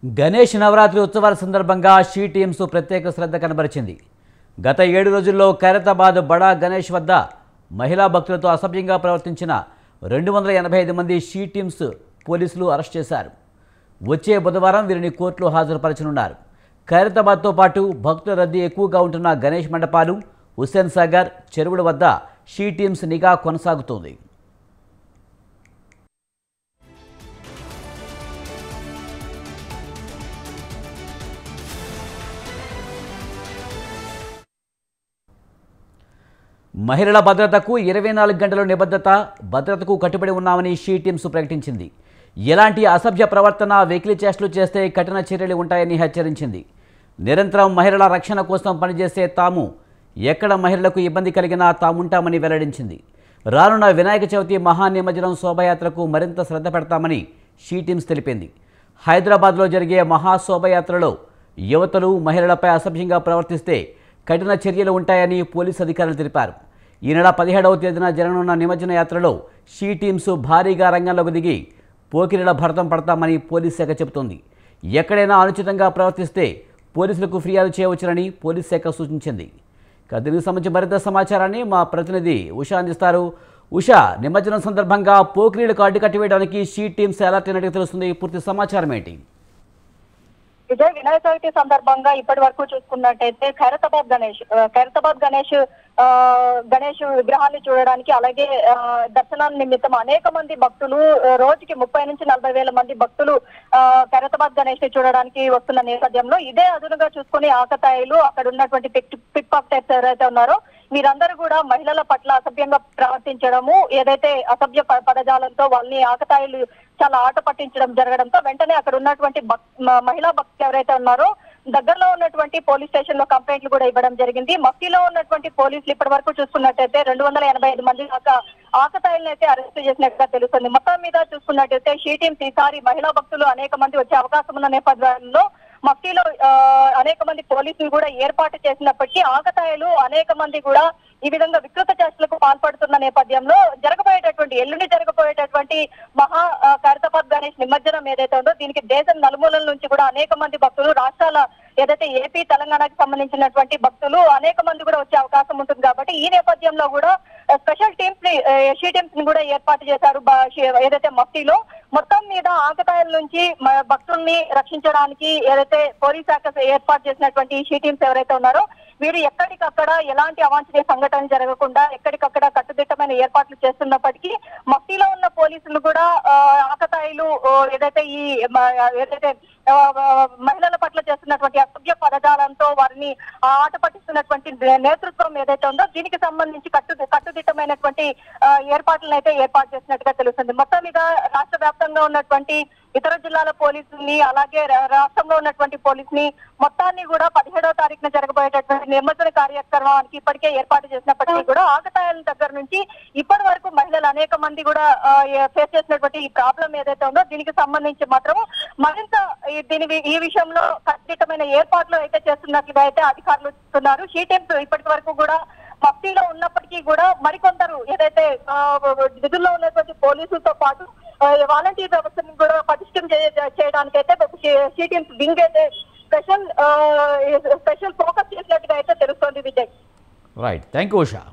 గణేష్ నవరాత్రి ఉత్సవాల సందర్భంగా she teams ప్రత్యేక శ్రద్ధ కనబరిచింది. గత 7 రోజుల్లో ఖైరతాబాద్ బడా గణేష్ వద్ద మహిళా భక్తులతో అసభ్యంగా ప్రవర్తించిన 285 మంది షీ టీమ్స్ పోలీసులు అరెస్ట్ చేశారు. వచ్చే బుధవారం వీరిని కోర్టులో హాజరుపరచనున్నారు. ఖైరతాబాద్తో పాటు భక్తుల రద్దీ ఎక్కువగా ఉంటున్న గణేష్ మండపాలు, హుస్సేన్ సాగర్ చెరువుల వద్ద షీ టీమ్స్ నిఘా కొనసాగుతోంది. మహిళల భద్రతకు 24 గంటల భద్రతకు కట్టుబడి ఉన్నామని షీ టీమ్స్ ప్రకటించింది. ఎలాంటి అసభ్య ప్రవర్తన, వెకిలి చేష్టలు చేస్తే కఠిన చర్యలు ఉంటాయని హెచ్చరించింది. నిరంతరం మహిళల రక్షణ కోసం పనిచేసే తాము ఎక్కడ మహిళలకు ఇబ్బంది కలిగినా తాముంటామని వెల్లడించింది. రానున్న వినాయక చవితి మహానిమజ్జనం శోభయాత్రకు మరింత శ్రద్ధ పెడతామని షీ టీమ్స్ తెలిపింది. హైదరాబాద్లో జరిగే మహాశోభయాత్రలో యువతులు, మహిళలపై అసభ్యంగా ప్రవర్తిస్తే కఠిన చర్యలు ఉంటాయని పోలీసు అధికారులు తెలిపారు. ఈ నెల 17వ తేదీన జరగనున్న నిమజ్జన యాత్రలో షీ టీమ్స్ భారీగా రంగంలోకి దిగి పోకిరీల భరతం పడతామని పోలీసు శాఖ చెబుతోంది. ఎక్కడైనా అనుచితంగా ప్రవర్తిస్తే పోలీసులకు ఫిర్యాదు చేయవచ్చునని పోలీసు శాఖ సూచించింది. దీనికి సంబంధించి మరింత సమాచారాన్ని మా ప్రతినిధి ఉషా అందిస్తారు. ఉషా, నిమజ్జనం సందర్భంగా పోకిరీలకు అడ్డు కట్టివేయడానికి షీ టీమ్స్ అలర్ట్ అయినట్టుగా తెలుస్తుంది. పూర్తి సమాచారం ఏంటి? విజయ్, వినాయక చవితి సందర్భంగా ఇప్పటి వరకు చూసుకున్నట్టయితే ఖైరతాబాద్ గణేష్ విగ్రహాన్ని చూడడానికి, అలాగే దర్శనాన్ని నిమిత్తం అనేక మంది భక్తులు, రోజుకి 30 నుంచి 40 వేల మంది భక్తులు ఖైరతాబాద్ గణేష్ ని చూడడానికి వస్తున్న నేపథ్యంలో ఇదే అదునుగా చూసుకుని ఆకతాయిలు, అక్కడ ఉన్నటువంటి పిక్ పాకెటర్స్ ఎవరైతే ఉన్నారో వీరందరూ కూడా మహిళల పట్ల అసభ్యంగా ప్రవర్తించడము, ఏదైతే అసభ్య పదజాలంతో వాళ్ళని ఆకతాయిలు చాలా ఆట పట్టించడం జరగడంతో వెంటనే అక్కడ ఉన్నటువంటి మహిళా భక్తులు ఎవరైతే ఉన్నారో దగ్గరలో ఉన్నటువంటి పోలీస్ స్టేషన్ లో కంప్లైంట్లు కూడా ఇవ్వడం జరిగింది. మఫ్టీలో ఉన్నటువంటి పోలీసులు ఇప్పటి వరకు చూసుకున్నట్టయితే 285 మంది దాకా ఆకతాయిలను అయితే అరెస్ట్ చేసినట్టుగా తెలుస్తుంది. మొత్తం మీద చూసుకున్నట్టయితే షీ టీమ్స్ ఈసారి మహిళా భక్తులు అనేక మంది వచ్చే అవకాశం ఉన్న నేపథ్యంలో మఫ్టీలో అనేక మంది పోలీసులు కూడా ఏర్పాటు చేసినప్పటికీ ఆకతాయిలు అనేక మంది కూడా ఈ విధంగా వికృత చేష్టలకు పాల్పడుతున్న నేపథ్యంలో ఎల్లుండి జరగబోయేటటువంటి మహా ఖైరతాబాద్ గణేష్ నిమజ్జనం ఏదైతే ఉందో దీనికి దేశం నలుమూలల నుంచి కూడా అనేక మంది భక్తులు, రాష్ట్రాల ఏదైతే ఏపీ, తెలంగాణకు సంబంధించినటువంటి భక్తులు అనేక మంది కూడా వచ్చే అవకాశం ఉంటుంది. కాబట్టి ఈ నేపథ్యంలో కూడా స్పెషల్ టీమ్స్ ని, షీ టీమ్స్ ని కూడా ఏర్పాటు చేశారు. ఏదైతే మఫ్టీలో మొత్తం మీద ఆకతాయిల నుంచి భక్తుల్ని రక్షించడానికి ఏదైతే పోలీస్ శాఖ ఏర్పాటు చేసినటువంటి షీ టీమ్స్ ఎవరైతే ఉన్నారో వీరు ఎక్కడికక్కడ ఎలాంటి అవాంఛనీయ సంఘటన జరగకుండా ఎక్కడికక్కడ కట్టుదిట్టమైన ఏర్పాట్లు చేస్తున్నప్పటికీ మఫ్టీలో ఉన్న పోలీసులు కూడా ఆకతాయిలు ఏదైతే మహిళల పట్ల చేస్తున్నటువంటి అసభ్య పదజాలంతో వారిని ఆట పట్టిస్తున్నటువంటి నేతృత్వం ఏదైతే ఉందో దీనికి సంబంధించి కట్టుదిట్టమైనటువంటి ఏర్పాట్లను అయితే ఏర్పాటు చేసినట్టుగా తెలుస్తుంది. మొత్తం మీద రాష్ట్ర వ్యాప్తంగా ఉన్నటువంటి ఇతర జిల్లాల పోలీసుల్ని, అలాగే రాష్ట్రంలో ఉన్నటువంటి పోలీసుని మొత్తాన్ని కూడా 17వ తారీఖున జరగబోయేటటువంటి నిమజ్జన కార్యక్రమానికి ఇప్పటికే ఏర్పాటు చేసినప్పటికీ కూడా ఆకతాయిల దగ్గర నుంచి ఇప్పటి వరకు మహిళలు అనేక మంది కూడా ఫేస్ చేసినటువంటి ఈ ప్రాబ్లం ఏదైతే ఉందో దీనికి సంబంధించి మాత్రం మరింత ఈ విషయంలో ఖచ్చితమైన ఏర్పాట్లు అయితే చేస్తున్నట్లుగా అయితే అధికారులు చెప్తున్నారు. షీ టీమ్స్ ఇప్పటి వరకు కూడా మఫ్టీలో ఉన్నప్పటికీ కూడా మరికొందరు ఏదైతే విధుల్లో ఉన్నటువంటి పోలీసులతో పాటు వాలంటీర్ వ్యవస్థను కూడా పటిష్టం చేయడానికైతే షీ టీమ్స్ వింగ్ అయితే స్పెషల్ ఫోకస్ చేసినట్టుగా అయితే తెలుస్తోంది. Vijay, right, thank you Usha.